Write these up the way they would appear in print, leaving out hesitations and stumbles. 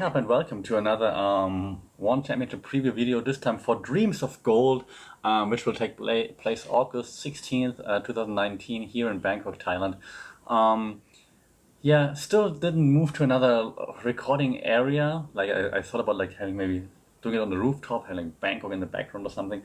up and welcome to another One Championship preview video, this time for Dreams of Gold, which will take place August 16th, 2019 here in Bangkok, Thailand. Yeah, still didn't move to another recording area. Like I thought about like having maybe doing it on the rooftop, having Bangkok in the background or something.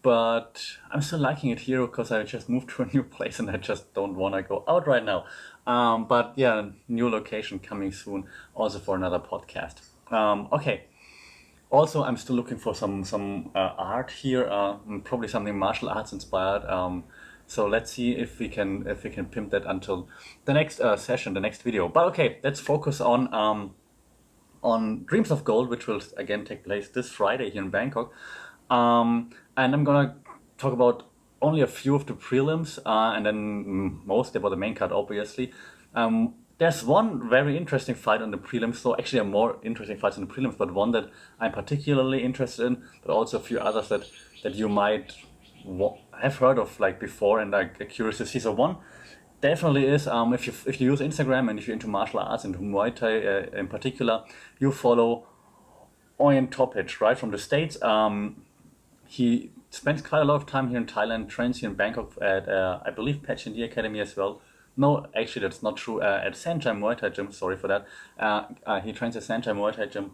But I'm still liking it here because I just moved to a new place and I just don't want to go out right now. But yeah, new location coming soon, also for another podcast. Okay. Also, I'm still looking for some art here, probably something martial arts inspired. So let's see if we can pimp that until the next session, the next video. But okay, let's focus on Dreams of Gold, which will again take place this Friday here in Bangkok. And I'm gonna talk about only a few of the prelims, and then mostly about the main card, obviously. There's one very interesting fight on the prelims, so actually a more interesting fights on the prelims, but one that I'm particularly interested in, but also a few others that you might have heard of like before and are curious to see. So one definitely is if you use Instagram and if you're into martial arts and Muay Thai in particular, you follow Oyen Topic, right, from the States. He spends quite a lot of time here in Thailand, trains here in Bangkok at, I believe, Petchdam Academy as well. No, actually, that's not true. At Sanchai Muay Thai Gym, sorry for that. He trains at Sanchai Muay Thai Gym.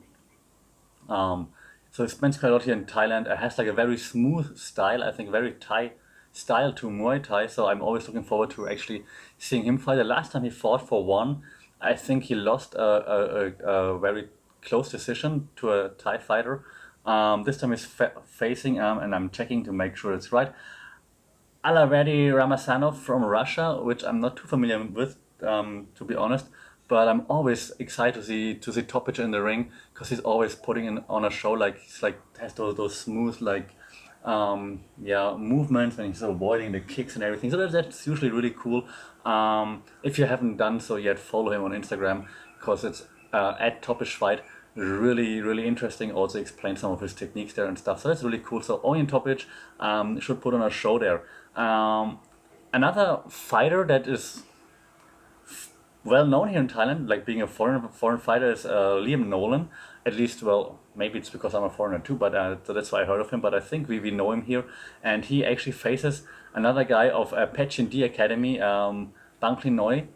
So he spends quite a lot here in Thailand. Has like a very smooth style, I think, very Thai style to Muay Thai. So I'm always looking forward to actually seeing him fight. The last time he fought for one, I think he lost a very close decision to a Thai fighter. This time he's facing, and I'm checking to make sure it's right, Alavedi Ramazanov from Russia, which I'm not too familiar with, to be honest. But I'm always excited to see Topic in the ring because he's always putting on a show. Like he's like has those smooth movements, and he's avoiding the kicks and everything. So that's usually really cool. If you haven't done so yet, follow him on Instagram because it's at Topic Fight. Really interesting. Also explain some of his techniques there and stuff. So that's really cool. So Oyen Topic should put on a show there. Another fighter that is well known here in Thailand, like being a foreign fighter, is Liam Nolan. At least, well, maybe it's because I'm a foreigner too, but so that's why I heard of him. But I think we know him here, and he actually faces another guy of Petchdam Academy, Bang Noi.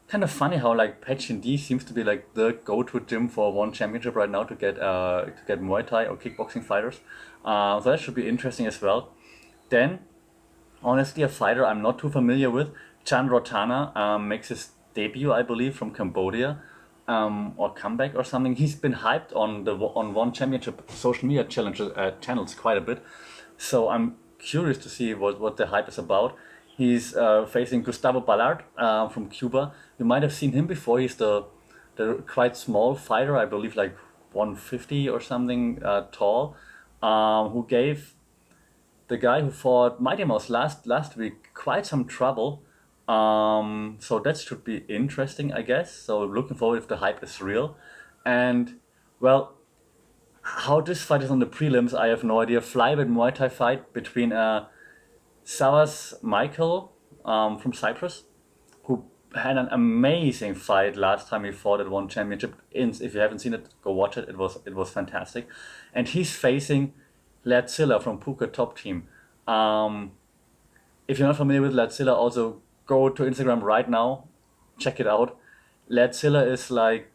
Kind of funny how like Petchdam seems to be like the go-to gym for one championship right now to get Muay Thai or kickboxing fighters. So that should be interesting as well. Then, honestly, a fighter I'm not too familiar with, Chan Rotana, makes his debut, I believe, from Cambodia, or comeback or something. He's been hyped on One Championship social media channels quite a bit. So I'm curious to see what the hype is about. He's facing Gustavo Ballard from Cuba. You might have seen him before. He's the quite small fighter, I believe like 150 or something tall, who gave the guy who fought Mighty Mouse last week quite some trouble. So that should be interesting, I guess. So looking forward if the hype is real. And well, how this fight is on the prelims, I have no idea. Flyweight Muay Thai fight between Savas Michael from Cyprus, who had an amazing fight last time he fought at One Championship. If you haven't seen it, go watch it. It was fantastic. And he's facing Ladzilla from Phuket Top Team. If you're not familiar with Ladzilla, also go to Instagram right now, check it out. Ladzilla is like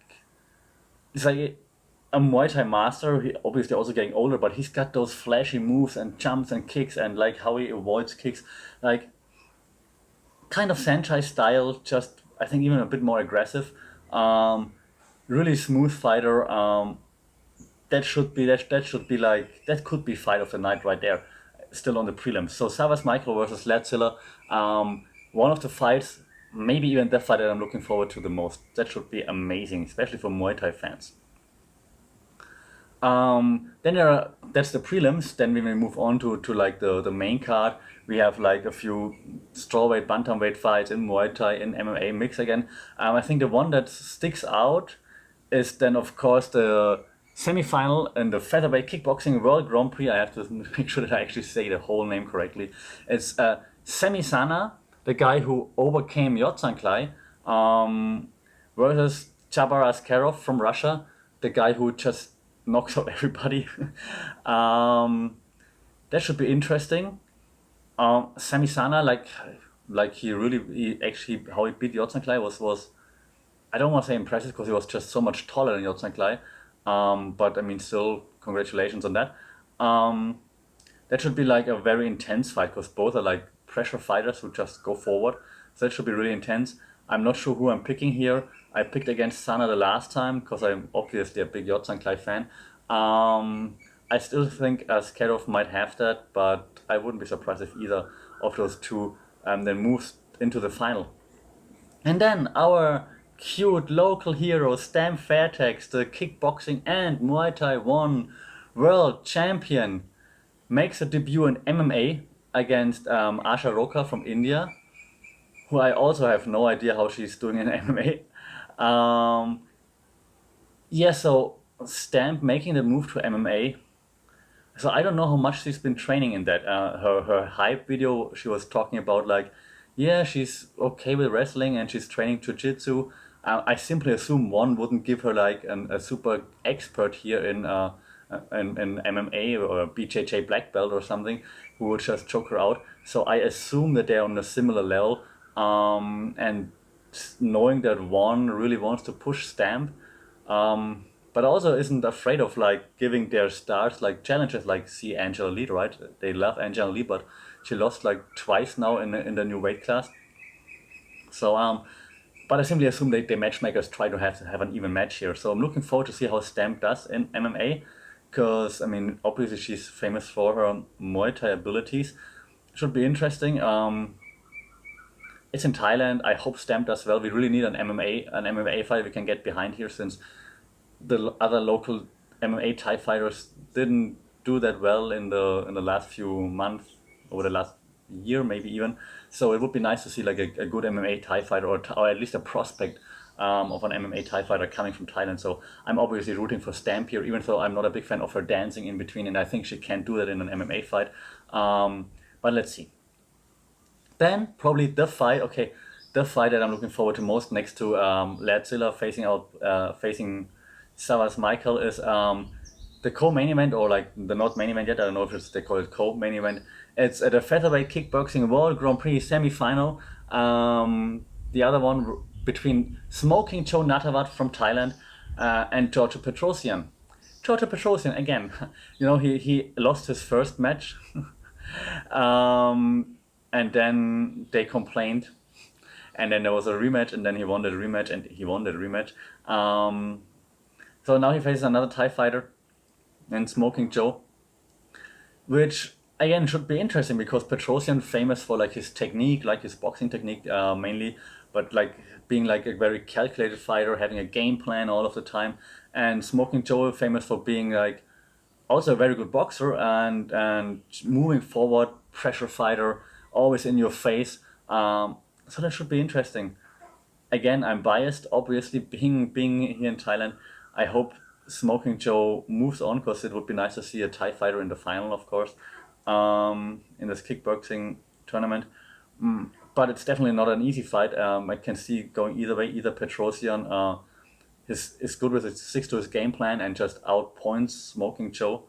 a Muay Thai master. He obviously also getting older, but he's got those flashy moves and jumps and kicks and like how he avoids kicks, like kind of Sanchai style, just I think even a bit more aggressive. Really smooth fighter. That could be fight of the night right there, still on the prelims. So Savas Michael versus Ladzilla, one of the fights, maybe even the fight that I'm looking forward to the most. That should be amazing, especially for Muay Thai fans. Then that's the prelims. Then we may move on to like the main card. We have like a few strawweight, bantamweight fights in Muay Thai, in MMA mix again. I think the one that sticks out is then of course the semi-final in the featherweight kickboxing World Grand Prix. I have to make sure that I actually say the whole name correctly. It's Semi Sana, the guy who overcame Yotsanklai, versus Jabar Askarov from Russia, the guy who just knocks out everybody. That should be interesting. Sami Sana, like he actually how he beat Yotsanklai was I don't want to say impressive because he was just so much taller than Yotsanklai. But I mean, still congratulations on that. That should be like a very intense fight because both are like pressure fighters who just go forward. So that should be really intense. I'm not sure who I'm picking here. I picked against Sana the last time because I'm obviously a big Yotsanklai fan. I still think Askarov might have that, but I wouldn't be surprised if either of those two then moves into the final. And then our cute local hero, Stamp Fairtex, the kickboxing and Muay Thai 1 world champion, makes a debut in MMA against Asha Roka from India, who I also have no idea how she's doing in MMA. Yeah, so Stamp making the move to MMA. So I don't know how much she's been training in that. Her hype video, she was talking about like, yeah, she's okay with wrestling and she's training jiu-jitsu. I simply assume one wouldn't give her like a super expert here in MMA or a BJJ black belt or something who would just choke her out. So I assume that they're on a similar level. And knowing that one really wants to push Stamp, but also isn't afraid of like giving their stars like challenges, like see Angela Lee, right? They love Angela Lee, but she lost like twice now in the new weight class. So but I simply assume they matchmakers try to have an even match here. So I'm looking forward to see how Stamp does in MMA, because I mean obviously she's famous for her Muay Thai abilities. Should be interesting. It's in Thailand. I hope Stamp does well. We really need an MMA fight we can get behind here, since the other local MMA Thai fighters didn't do that well in the last few months, over the last year maybe even. So it would be nice to see like a good MMA Thai fighter, or at least a prospect of an MMA Thai fighter coming from Thailand. So I'm obviously rooting for Stamp here, even though I'm not a big fan of her dancing in between, and I think she can do that in an MMA fight. But let's see. Then probably the fight that I'm looking forward to most, next to Ladzilla facing Savas Michael, is the co-main event, or like the not main event yet. I don't know if they call it co-main event. It's at the featherweight kickboxing World Grand Prix semi-final. The other one between Smoking Joe Natawat from Thailand and George Petrosyan. George Petrosyan again. He lost his first match, and then they complained, and then there was a rematch, and then he won the rematch, and he won the rematch. So now he faces another Thai fighter, and Smoking Joe, which again should be interesting because Petrosyan famous for like his technique, like his boxing technique mainly, but like being like a very calculated fighter, having a game plan all of the time. And Smoking Joe famous for being like also a very good boxer and moving forward, pressure fighter, always in your face. So that should be interesting. Again, I'm biased, obviously, being here in Thailand. I hope Smoking Joe moves on, because it would be nice to see a Thai fighter in the final, of course, in this kickboxing tournament. But it's definitely not an easy fight. I can see going either way. Either Petrosyan is good with it, sticks to his game plan and just outpoints Smoking Joe,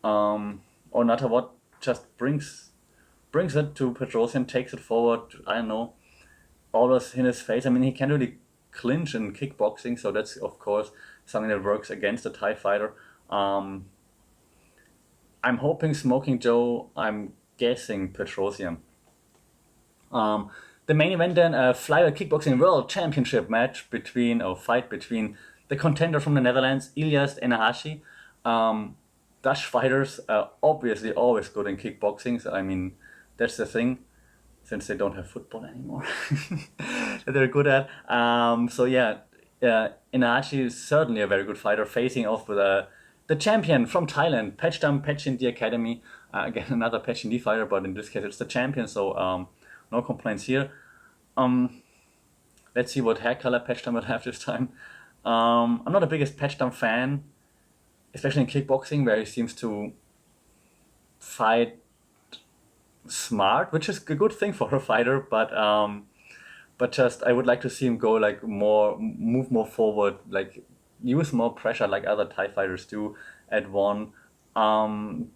or Natawat just brings it to Petrosyan, takes it forward. I don't know, always in his face. I mean, he can't really clinch in kickboxing, so that's of course something that works against a Thai fighter. I'm hoping Smoking Joe. I'm guessing Petrosyan. The main event then, a flyweight kickboxing world championship fight between the contender from the Netherlands, Ilyas Enahashi. Dutch fighters are obviously always good in kickboxing. So, I mean, that's the thing, since they don't have football anymore, that they're good at. So yeah, Enahashi is certainly a very good fighter, facing off with the champion from Thailand, Petchdam Petchdam Academy. Again, another Petchdam fighter, but in this case it's the champion, so no complaints here. Let's see what hair color Petchdam will have this time. I'm not the biggest Petchdam fan, especially in kickboxing, where he seems to fight smart, which is a good thing for a fighter, but but just I would like to see him go like move more forward, like use more pressure like other Thai fighters do at one.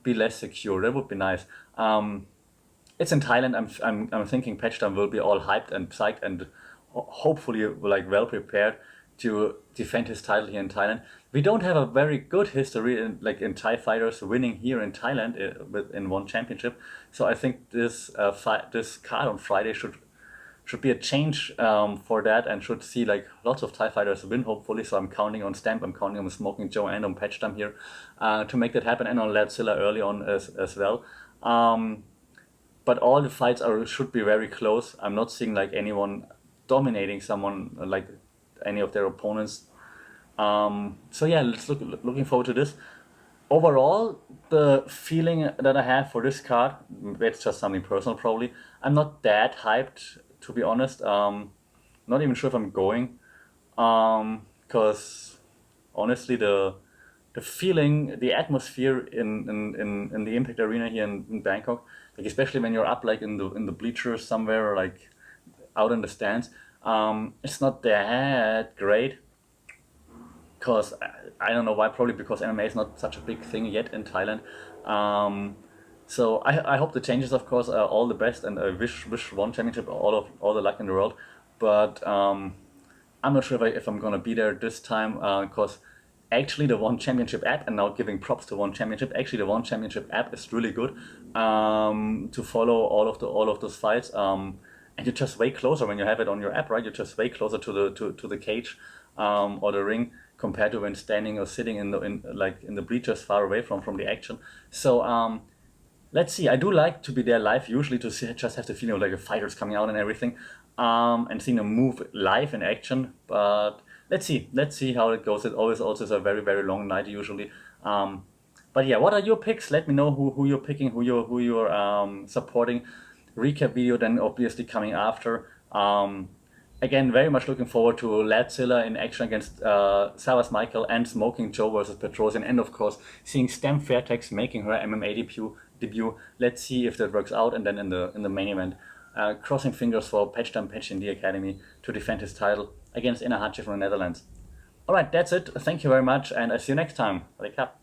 Be less secure. That would be nice. It's in Thailand. I'm thinking Petchdam will be all hyped and psyched and hopefully like well prepared to defend his title here in Thailand. We don't have a very good history in Thai fighters winning here in Thailand in one championship. So I think this card on Friday should be a change for that, and should see like lots of Thai fighters win hopefully. So I'm counting on Stamp, I'm counting on Smoking Joe and on Petchdam here to make that happen, and on Ladzilla early on as well. But all the fights should be very close. I'm not seeing like anyone dominating someone like any of their opponents. So yeah, looking forward to this. Overall, the feeling that I have for this card, it's just something personal probably. I'm not that hyped, to be honest. Not even sure if I'm going, because honestly the feeling, the atmosphere in the Impact Arena here in Bangkok, like especially when you're up like in the bleachers somewhere, or like out in the stands, it's not that great. Because I don't know why, probably because MMA is not such a big thing yet in Thailand. So I hope the changes, of course, are all the best, and I wish One Championship all the luck in the world. But I'm not sure if I'm gonna be there this time, because actually the One Championship app, and now giving props to One Championship, actually the One Championship app is really good to follow all of those fights. And you're just way closer when you have it on your app, right? You're just way closer to the cage or the ring, compared to when standing or sitting in the bleachers far away from the action. So let's see. I do like to be there live usually to see, just have the feeling of like the fighters coming out and everything, and seeing them move live in action. But let's see how it goes. It always also is a very, very long night usually. But yeah, what are your picks? Let me know who you're picking, who you're supporting. Recap video then obviously coming after. Again, very much looking forward to Ladzilla in action against Savas Michael, and Smoking Joe versus Petrosyan, and of course seeing Stamp Fairtex making her MMA debut. Let's see if that works out, and then in the main event, crossing fingers for Petchdam in the Academy to defend his title against Inahachi from the Netherlands. Alright, that's it. Thank you very much, and I see you next time. Wake up.